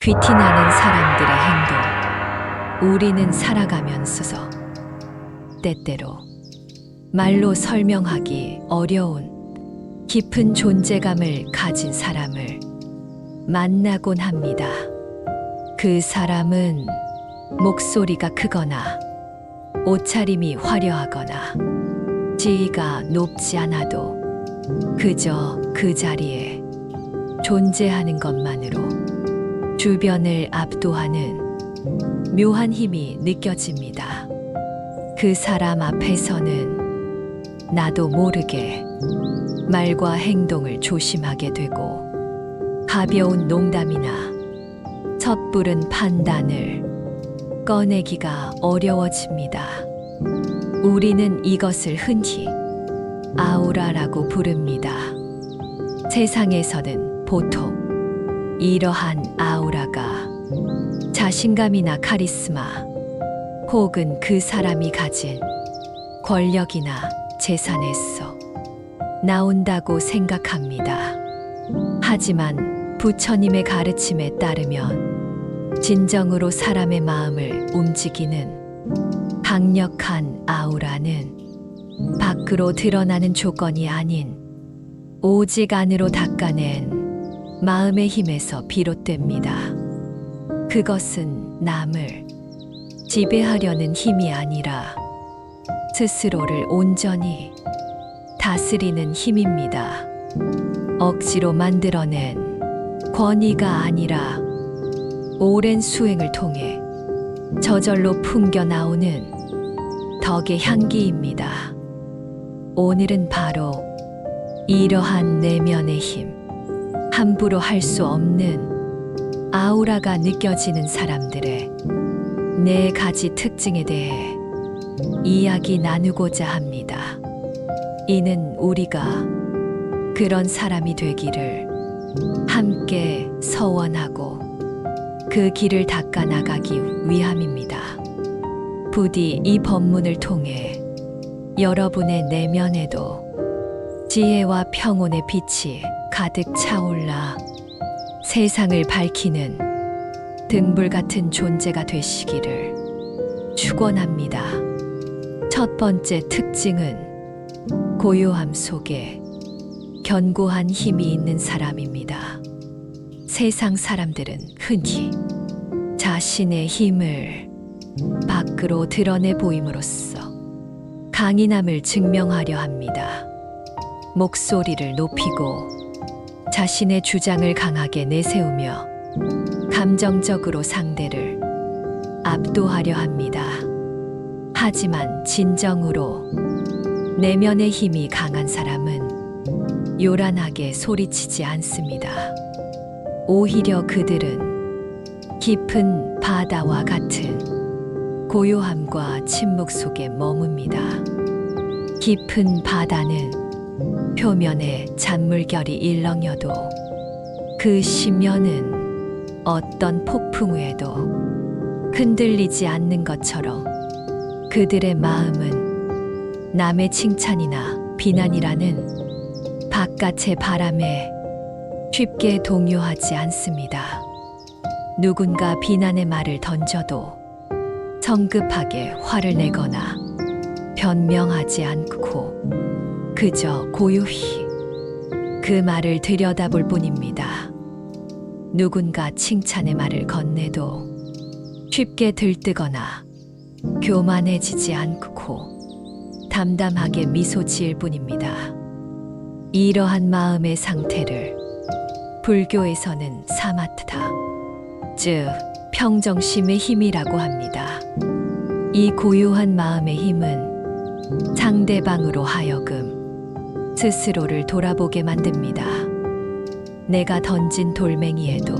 귀티나는 사람들의 행동. 우리는 살아가면서 때때로 말로 설명하기 어려운 깊은 존재감을 가진 사람을 만나곤 합니다. 그 사람은 목소리가 크거나 옷차림이 화려하거나 지위가 높지 않아도 그저 그 자리에 존재하는 것만으로 주변을 압도하는 묘한 힘이 느껴집니다. 그 사람 앞에서는 나도 모르게 말과 행동을 조심하게 되고 가벼운 농담이나 섣부른 판단을 꺼내기가 어려워집니다. 우리는 이것을 흔히 아우라라고 부릅니다. 세상에서는 보통 이러한 아우라가 자신감이나 카리스마 혹은 그 사람이 가진 권력이나 재산에서 나온다고 생각합니다. 하지만 부처님의 가르침에 따르면 진정으로 사람의 마음을 움직이는 강력한 아우라는 밖으로 드러나는 조건이 아닌 오직 안으로 닦아낸 마음의 힘에서 비롯됩니다. 그것은 남을 지배하려는 힘이 아니라 스스로를 온전히 다스리는 힘입니다. 억지로 만들어낸 권위가 아니라 오랜 수행을 통해 저절로 풍겨 나오는 덕의 향기입니다. 오늘은 바로 이러한 내면의 힘, 함부로 할 수 없는 아우라가 느껴지는 사람들의 네 가지 특징에 대해 이야기 나누고자 합니다. 이는 우리가 그런 사람이 되기를 함께 서원하고 그 길을 닦아 나가기 위함입니다. 부디 이 법문을 통해 여러분의 내면에도 지혜와 평온의 빛이 가득 차올라 세상을 밝히는 등불 같은 존재가 되시기를 축원합니다. 첫 번째 특징은 고요함 속에 견고한 힘이 있는 사람입니다. 세상 사람들은 흔히 자신의 힘을 밖으로 드러내 보임으로써 강인함을 증명하려 합니다. 목소리를 높이고 자신의 주장을 강하게 내세우며 감정적으로 상대를 압도하려 합니다. 하지만 진정으로 내면의 힘이 강한 사람은 요란하게 소리치지 않습니다. 오히려 그들은 깊은 바다와 같은 고요함과 침묵 속에 머뭅니다. 깊은 바다는 표면에 잔물결이 일렁여도 그 심연은 어떤 폭풍 후에도 흔들리지 않는 것처럼 그들의 마음은 남의 칭찬이나 비난이라는 바깥의 바람에 쉽게 동요하지 않습니다. 누군가 비난의 말을 던져도 성급하게 화를 내거나 변명하지 않고 그저 고요히 그 말을 들여다볼 뿐입니다. 누군가 칭찬의 말을 건네도 쉽게 들뜨거나 교만해지지 않고 담담하게 미소 지을 뿐입니다. 이러한 마음의 상태를 불교에서는 사마트다, 즉 평정심의 힘이라고 합니다. 이 고요한 마음의 힘은 상대방으로 하여금 스스로를 돌아보게 만듭니다. 내가 던진 돌멩이에도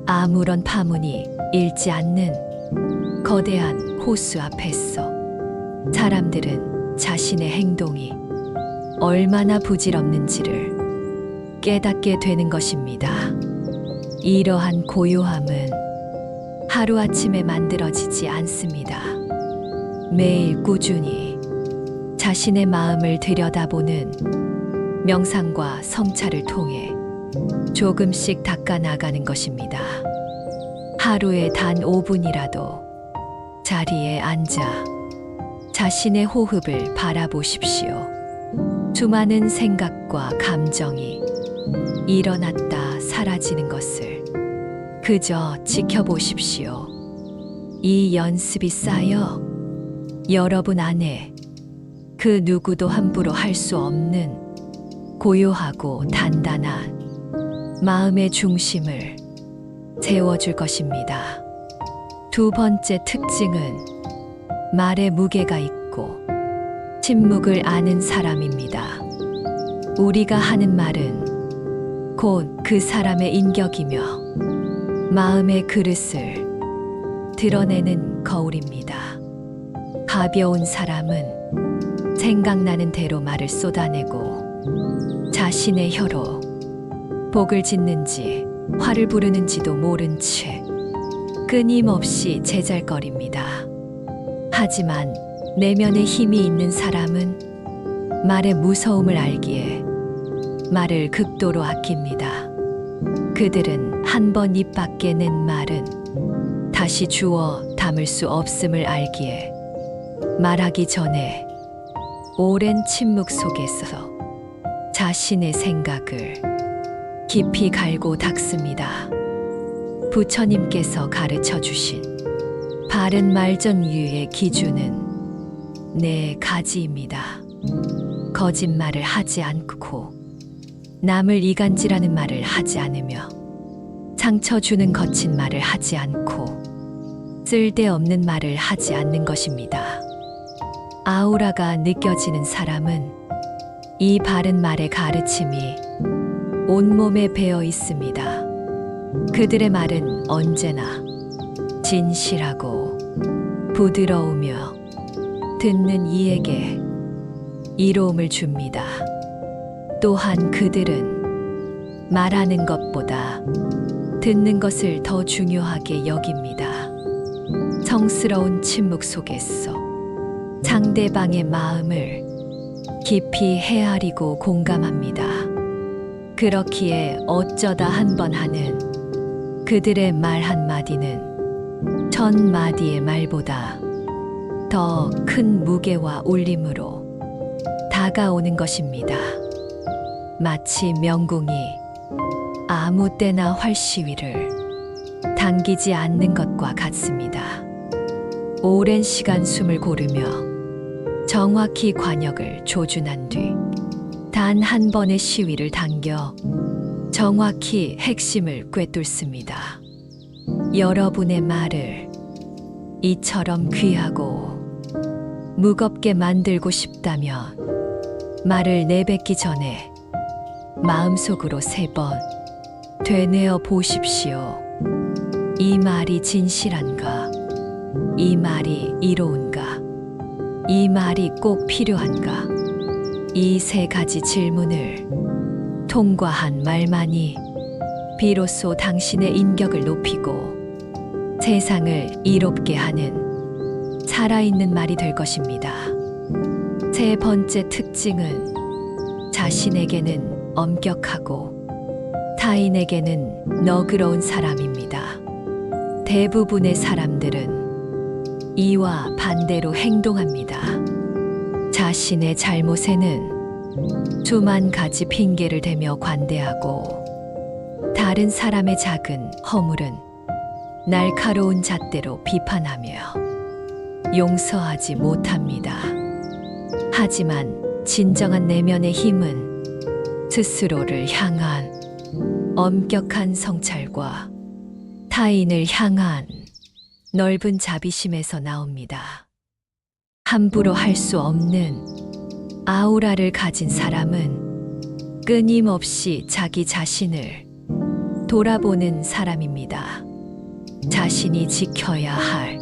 아무런 파문이 일지 않는 거대한 호수 앞에서 사람들은 자신의 행동이 얼마나 부질없는지를 깨닫게 되는 것입니다. 이러한 고요함은 하루아침에 만들어지지 않습니다. 매일 꾸준히 자신의 마음을 들여다보는 명상과 성찰을 통해 조금씩 닦아 나가는 것입니다. 하루에 단 5분이라도 자리에 앉아 자신의 호흡을 바라보십시오. 수많은 생각과 감정이 일어났다 사라지는 것을 그저 지켜보십시오. 이 연습이 쌓여 여러분 안에 그 누구도 함부로 할 수 없는 고요하고 단단한 마음의 중심을 세워줄 것입니다. 두 번째 특징은 말에 무게가 있고 침묵을 아는 사람입니다. 우리가 하는 말은 곧 그 사람의 인격이며 마음의 그릇을 드러내는 거울입니다. 가벼운 사람은 생각나는 대로 말을 쏟아내고 자신의 혀로 복을 짓는지 화를 부르는지도 모른 채 끊임없이 제잘거립니다. 하지만 내면에 힘이 있는 사람은 말의 무서움을 알기에 말을 극도로 아낍니다. 그들은 한 번 입 밖에 낸 말은 다시 주워 담을 수 없음을 알기에 말하기 전에 오랜 침묵 속에서 자신의 생각을 깊이 갈고 닦습니다. 부처님께서 가르쳐 주신 바른 말전유의 기준은 네 가지입니다. 거짓말을 하지 않고 남을 이간질하는 말을 하지 않으며 상처 주는 거친 말을 하지 않고 쓸데없는 말을 하지 않는 것입니다. 아우라가 느껴지는 사람은 이 바른 말의 가르침이 온몸에 배어 있습니다. 그들의 말은 언제나 진실하고 부드러우며 듣는 이에게 이로움을 줍니다. 또한 그들은 말하는 것보다 듣는 것을 더 중요하게 여깁니다. 성스러운 침묵 속에서 상대방의 마음을 깊이 헤아리고 공감합니다. 그렇기에 어쩌다 한 번 하는 그들의 말 한마디는 1000마디의 말보다 더 큰 무게와 울림으로 다가오는 것입니다. 마치 명궁이 아무 때나 활시위를 당기지 않는 것과 같습니다. 오랜 시간 숨을 고르며 정확히 관역을 조준한 뒤 단 한 번의 시위를 당겨 정확히 핵심을 꿰뚫습니다. 여러분의 말을 이처럼 귀하고 무겁게 만들고 싶다면 말을 내뱉기 전에 마음속으로 3번 되뇌어 보십시오. 이 말이 진실한가? 이 말이 이로운가? 이 말이 꼭 필요한가? 이 3가지 질문을 통과한 말만이 비로소 당신의 인격을 높이고 세상을 이롭게 하는 살아있는 말이 될 것입니다. 세 번째 특징은 자신에게는 엄격하고 타인에게는 너그러운 사람입니다. 대부분의 사람들은 이와 반대로 행동합니다. 자신의 잘못에는 수만 가지 핑계를 대며 관대하고 다른 사람의 작은 허물은 날카로운 잣대로 비판하며 용서하지 못합니다. 하지만 진정한 내면의 힘은 스스로를 향한 엄격한 성찰과 타인을 향한 넓은 자비심에서 나옵니다. 함부로 할 수 없는 아우라를 가진 사람은 끊임없이 자기 자신을 돌아보는 사람입니다. 자신이 지켜야 할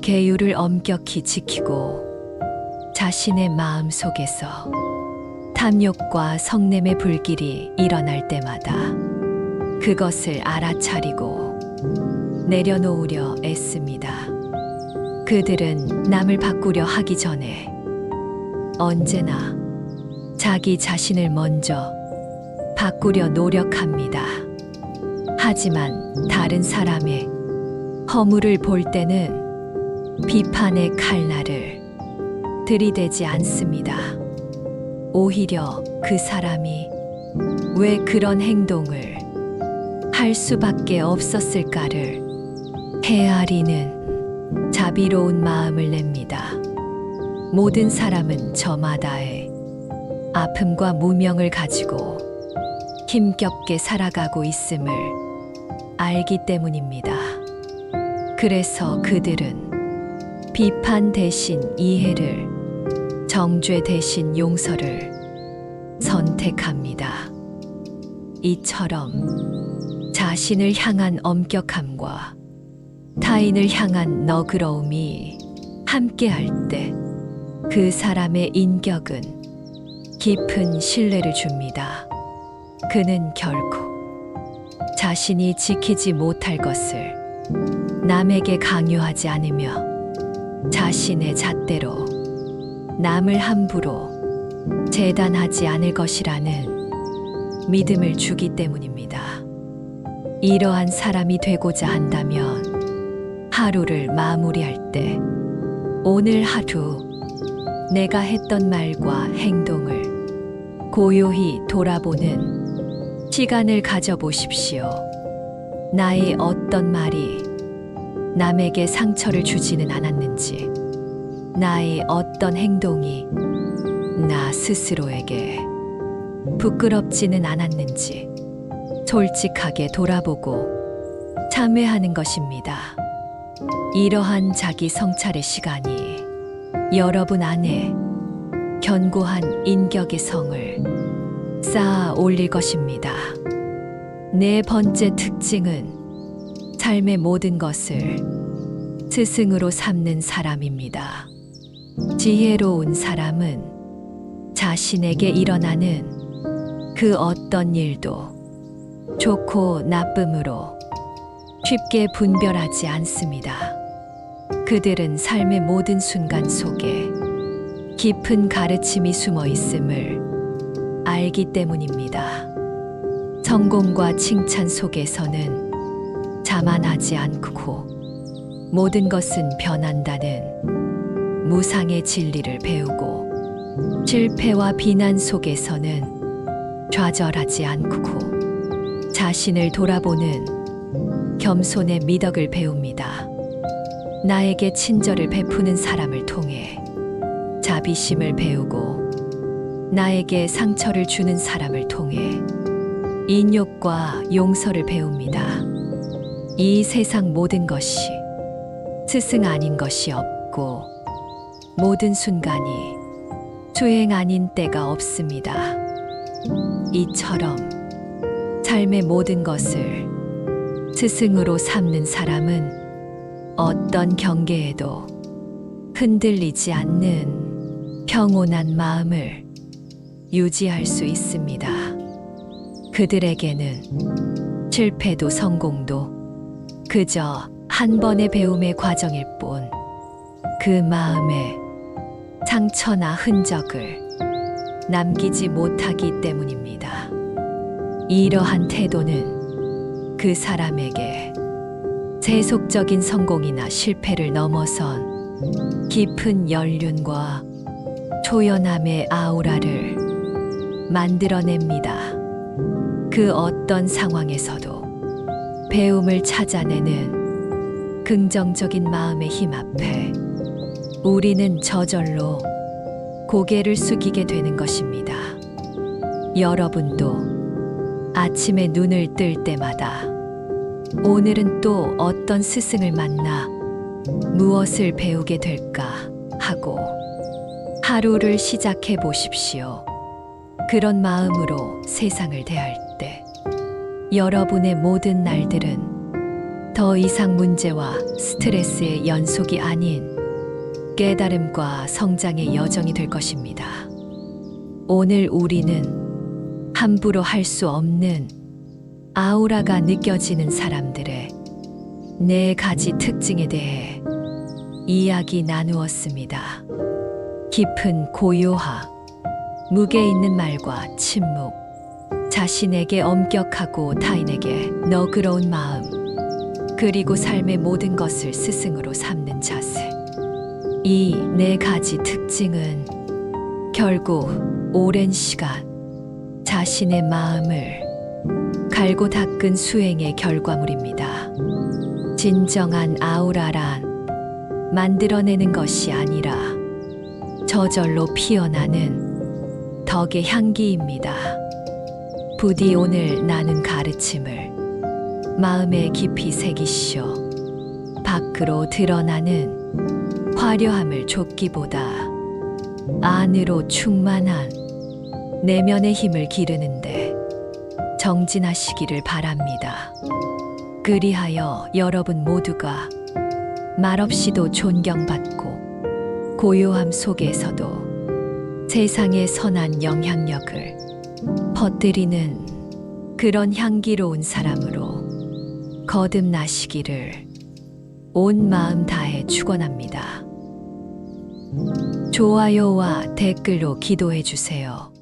계율을 엄격히 지키고 자신의 마음 속에서 탐욕과 성냄의 불길이 일어날 때마다 그것을 알아차리고 내려놓으려 애씁니다. 그들은 남을 바꾸려 하기 전에 언제나 자기 자신을 먼저 바꾸려 노력합니다. 하지만 다른 사람의 허물을 볼 때는 비판의 칼날을 들이대지 않습니다. 오히려 그 사람이 왜 그런 행동을 할 수밖에 없었을까를 헤아리는 자비로운 마음을 냅니다. 모든 사람은 저마다의 아픔과 무명을 가지고 힘겹게 살아가고 있음을 알기 때문입니다. 그래서 그들은 비판 대신 이해를, 정죄 대신 용서를 선택합니다. 이처럼 자신을 향한 엄격함과 타인을 향한 너그러움이 함께할 때 그 사람의 인격은 깊은 신뢰를 줍니다. 그는 결코 자신이 지키지 못할 것을 남에게 강요하지 않으며 자신의 잣대로 남을 함부로 재단하지 않을 것이라는 믿음을 주기 때문입니다. 이러한 사람이 되고자 한다면 하루를 마무리할 때 오늘 하루 내가 했던 말과 행동을 고요히 돌아보는 시간을 가져보십시오. 나의 어떤 말이 남에게 상처를 주지는 않았는지, 나의 어떤 행동이 나 스스로에게 부끄럽지는 않았는지 솔직하게 돌아보고 참회하는 것입니다. 이러한 자기 성찰의 시간이 여러분 안에 견고한 인격의 성을 쌓아 올릴 것입니다. 네 번째 특징은 삶의 모든 것을 스승으로 삼는 사람입니다. 지혜로운 사람은 자신에게 일어나는 그 어떤 일도 좋고 나쁨으로 쉽게 분별하지 않습니다. 그들은 삶의 모든 순간 속에 깊은 가르침이 숨어 있음을 알기 때문입니다. 성공과 칭찬 속에서는 자만하지 않고 모든 것은 변한다는 무상의 진리를 배우고 실패와 비난 속에서는 좌절하지 않고 자신을 돌아보는 겸손의 미덕을 배웁니다. 나에게 친절을 베푸는 사람을 통해 자비심을 배우고 나에게 상처를 주는 사람을 통해 인욕과 용서를 배웁니다. 이 세상 모든 것이 스승 아닌 것이 없고 모든 순간이 수행 아닌 때가 없습니다. 이처럼 삶의 모든 것을 스승으로 삼는 사람은 어떤 경계에도 흔들리지 않는 평온한 마음을 유지할 수 있습니다. 그들에게는 실패도 성공도 그저 한 번의 배움의 과정일 뿐 그 마음에 상처나 흔적을 남기지 못하기 때문입니다. 이러한 태도는 그 사람에게 세속적인 성공이나 실패를 넘어선 깊은 연륜과 초연함의 아우라를 만들어냅니다. 그 어떤 상황에서도 배움을 찾아내는 긍정적인 마음의 힘 앞에 우리는 저절로 고개를 숙이게 되는 것입니다. 여러분도 아침에 눈을 뜰 때마다 오늘은 또 어떤 스승을 만나 무엇을 배우게 될까 하고 하루를 시작해 보십시오. 그런 마음으로 세상을 대할 때 여러분의 모든 날들은 더 이상 문제와 스트레스의 연속이 아닌 깨달음과 성장의 여정이 될 것입니다. 오늘 우리는 함부로 할 수 없는 아우라가 느껴지는 사람들의 4가지 특징에 대해 이야기 나누었습니다. 깊은 고요함, 무게 있는 말과 침묵, 자신에게 엄격하고 타인에게 너그러운 마음, 그리고 삶의 모든 것을 스승으로 삼는 자세. 이 네 가지 특징은 결국 오랜 시간 자신의 마음을 갈고 닦은 수행의 결과물입니다. 진정한 아우라란 만들어내는 것이 아니라 저절로 피어나는 덕의 향기입니다. 부디 오늘 나눈 가르침을 마음에 깊이 새기시오. 밖으로 드러나는 화려함을 좇기보다 안으로 충만한 내면의 힘을 기르는데 정진하시기를 바랍니다. 그리하여 여러분 모두가 말없이도 존경받고 고요함 속에서도 세상의 선한 영향력을 퍼뜨리는 그런 향기로운 사람으로 거듭나시기를 온 마음 다해 축원합니다. 좋아요와 댓글로 기도해 주세요.